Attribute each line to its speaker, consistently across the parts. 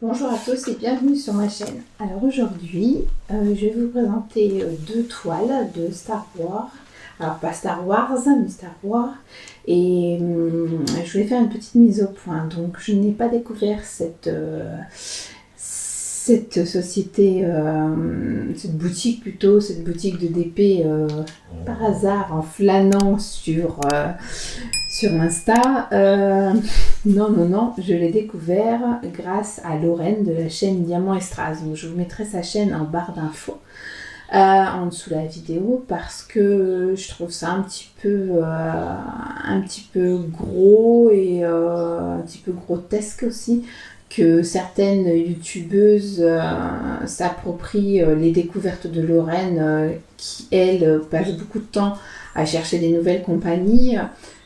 Speaker 1: Bonjour à tous et bienvenue sur ma chaîne. Alors aujourd'hui, je vais vous présenter deux toiles de Star Wars. Alors pas Star Wars, mais Star Wars. Et je voulais faire une petite mise au point. Donc je n'ai pas découvert cette société, cette boutique plutôt, cette boutique de DP par hasard en flânant sur Insta. Non, je l'ai découvert grâce à Lorraine de la chaîne Diamant et Strass. Donc je vous mettrai sa chaîne en barre d'infos en dessous de la vidéo parce que je trouve ça un petit peu gros et un petit peu grotesque aussi que certaines youtubeuses s'approprient les découvertes de Lorraine qui, elles, passent beaucoup de temps à chercher des nouvelles compagnies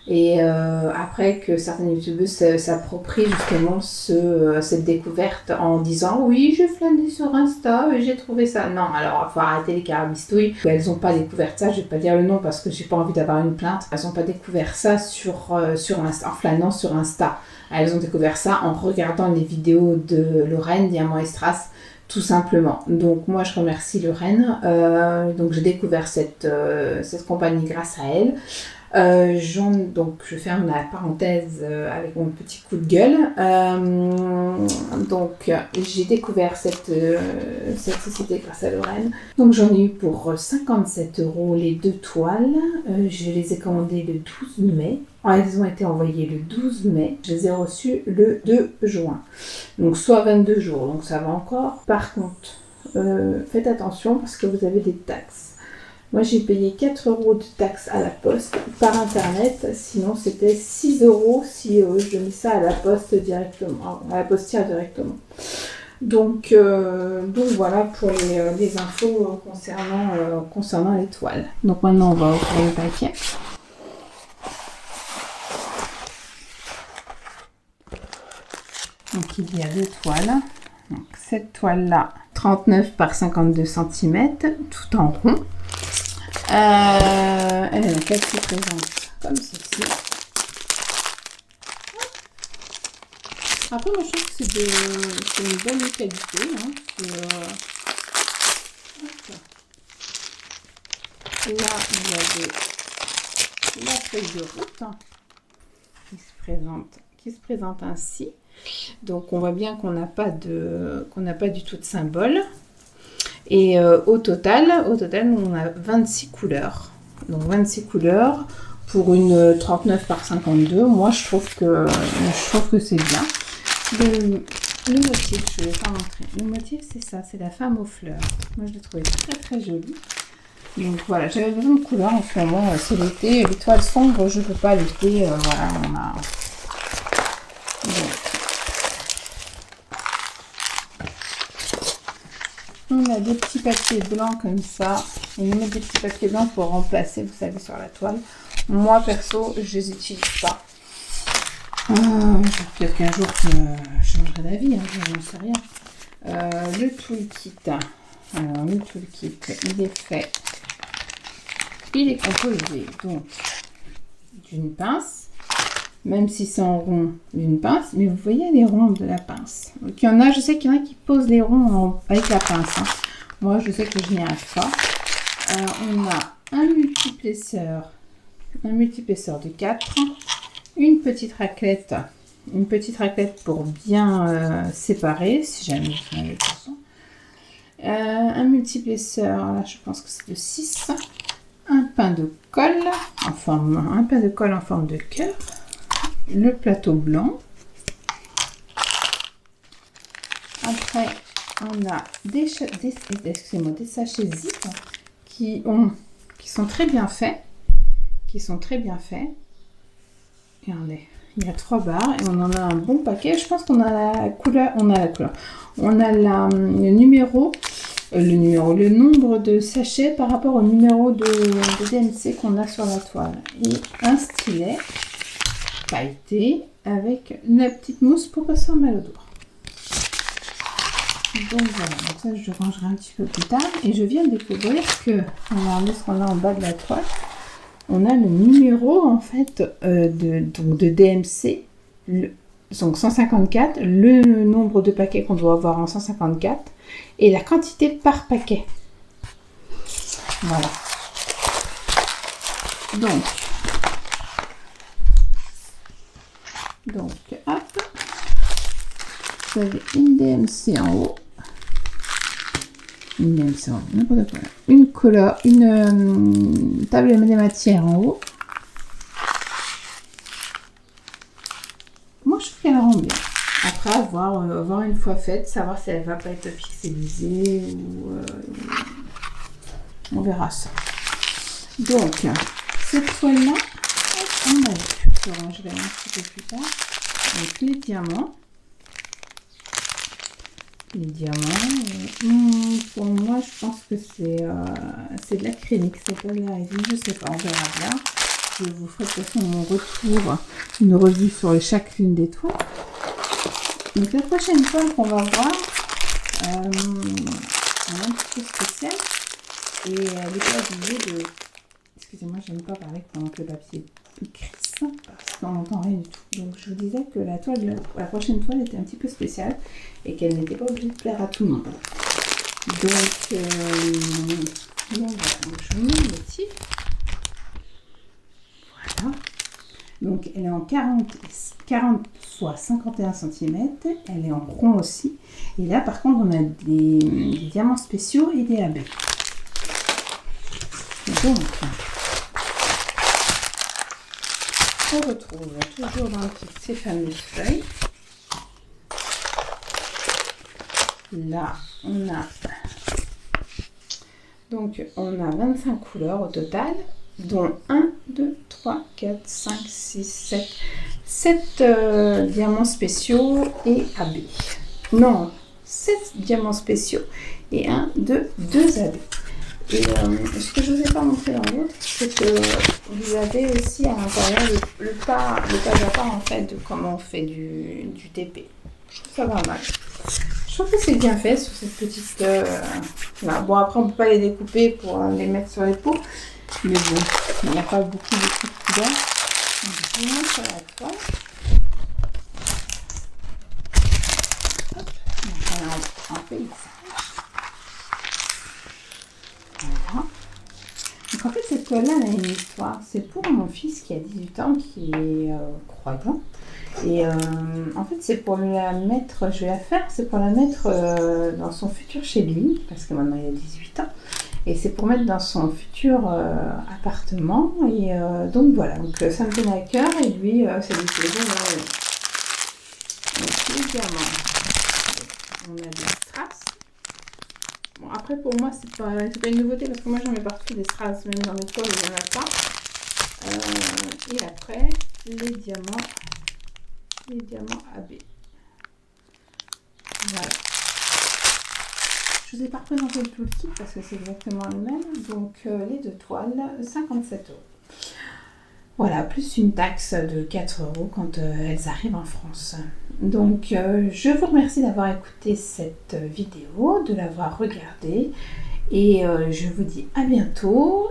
Speaker 1: et après que certaines youtubeuses s'approprient justement cette découverte en disant oui, j'ai flâné sur Insta et j'ai trouvé ça. Non, alors il faut arrêter les carabistouilles. Elles n'ont pas découvert ça, je vais pas dire le nom parce que j'ai pas envie d'avoir une plainte. Elles n'ont pas découvert ça sur Insta, en flânant sur Insta. Elles ont découvert ça en regardant les vidéos de Lorraine, Diamant et Strass, tout simplement. Donc moi je remercie Lorraine. Donc j'ai découvert cette compagnie grâce à elle. Donc je ferme la parenthèse avec mon petit coup de gueule. Donc j'ai découvert cette société grâce à Lorraine. Donc j'en ai eu pour 57 € les deux toiles. Je les ai commandées le 12 mai. Elles ont été envoyées le 12 mai. Je les ai reçues le 2 juin. Donc soit 22 jours. Donc ça va encore. Par contre, faites attention parce que vous avez des taxes. Moi, j'ai payé 4 € de taxes à la poste par internet. Sinon, c'était 6 € si je mets ça à la poste directement, à la postière directement. Donc voilà pour les infos concernant les toiles. Donc maintenant, on va ouvrir le paquet. Donc il y a deux toiles. Donc, cette toile-là, 39 par 52 cm, tout en rond. Elle a la tête qui présente comme ceci. Après, moi je trouve que c'est une bonne qualité. Hein. Là, il y avait la feuille de route qui se présente ainsi. Donc on voit bien qu'on n'a pas du tout de symbole. Et au total, on a 26 couleurs. Donc 26 couleurs pour une 39 par 52. Moi, je trouve que c'est bien. Le motif, je ne vais pas montrer. Le motif, c'est ça, c'est la femme aux fleurs. Moi, je l'ai trouvé très très joli. Donc voilà, j'avais besoin de couleurs en ce moment. C'est l'été. Les toiles sombres, je ne peux pas l'été. Voilà, on a... On a des petits papiers blancs comme ça. On met des petits papiers blancs pour remplacer, vous savez, sur la toile. Moi, perso, je les utilise pas. Peut-être qu'un jour, je changerai d'avis, hein, je n'en sais rien. Le toolkit. Alors, le toolkit, il est composé donc d'une pince. Même si c'est en rond, d'une pince, mais vous voyez les ronds de la pince. Donc, je sais qu'il y en a qui posent les ronds avec la pince. Hein. Moi, je sais que je n'y arrive pas. On a un multiplesseur de 4, une petite raclette pour bien séparer, si jamais vous en avez besoin. Un multiplesseur, là, je pense que c'est de 6. Un pain de colle en forme de cœur. Le plateau blanc. Après, on a des sachets zip qui sont très bien faits. Regardez, il y a 3 barres et on en a un bon paquet. Je pense qu'on a la couleur. On a le nombre de sachets par rapport au numéro de DMC qu'on a sur la toile. Et un stylet pailleté avec la petite mousse pour passer en mal au doigt. Donc voilà, donc ça je rangerai un petit peu plus tard. Et je viens de découvrir que, regardez ce qu'on a en bas de la toile, on a le numéro en fait de DMC, donc 154, le nombre de paquets qu'on doit avoir en 154 et la quantité par paquet. Voilà. Donc hop, vous avez une DMC en haut, n'importe quoi, une couleur, une table des matières en haut. Moi je trouve qu'elle rend bien. Après avoir une fois faite, savoir si elle va pas être pixelisée ou on verra ça. Donc cette toile là, on a vu, je rangerai un petit peu plus tard. Donc les diamants. Pour moi, je pense que c'est de l'acrylique, c'est pas de la résine, je sais pas, on verra bien. Je vous ferai de toute façon mon retour, une revue sur chacune des toiles. Donc la prochaine toile qu'on va voir, elle est un petit peu spéciale et elle est pas obligée de... Excusez-moi, je n'aime pas parler pendant que le papier crisse parce qu'on n'entend rien du tout. Donc je vous disais que la prochaine toile était un petit peu spéciale et qu'elle n'était pas obligée de plaire à tout le monde. Donc voilà, donc je vous mets le motif. Voilà. Donc elle est en 40 fois 51 cm, elle est en rond aussi. Et là par contre on a des diamants spéciaux et des AB. Donc on retrouve toujours dans ces fameuses feuilles. Là on a 25 couleurs au total, dont 1, 2, 3, 4, 5, 6, 7 diamants spéciaux et AB. Non, 7 diamants spéciaux et 2 AB. Et ce que je ne vous ai pas montré dans l'autre, c'est que vous avez aussi à l'intérieur le pas à pas en fait de comment on fait du TP. Je trouve ça pas mal. Je trouve que c'est bien fait sur cette petite... là. Bon, après on ne peut pas les découper pour les mettre sur les pots, mais bon, il n'y a pas beaucoup de couleurs. Donc je vous montre la toile. Hop, donc on est en paysage. Voilà. Donc en fait cette toile-là, elle a une histoire. C'est pour mon fils qui a 18 ans, qui est croyant. Et en fait c'est pour la mettre, je vais la faire, c'est pour la mettre dans son futur chez lui, parce que maintenant il a 18 ans. Et c'est pour mettre dans son futur appartement. Et donc voilà, donc ça me tenait à cœur et lui, ça lui plaisait. Donc les diamants, on a des strass. Bon, après pour moi c'est pas une nouveauté parce que moi j'en mets partout des strass, même dans mes toiles il n'y en a pas. Et après les diamants AB. Voilà. Je ne vous ai pas représenté tout le kit parce que c'est exactement le même. Donc les deux toiles, 57 €. Voilà, plus une taxe de 4 € quand elles arrivent en France. Donc je vous remercie d'avoir écouté cette vidéo, de l'avoir regardée. Et je vous dis à bientôt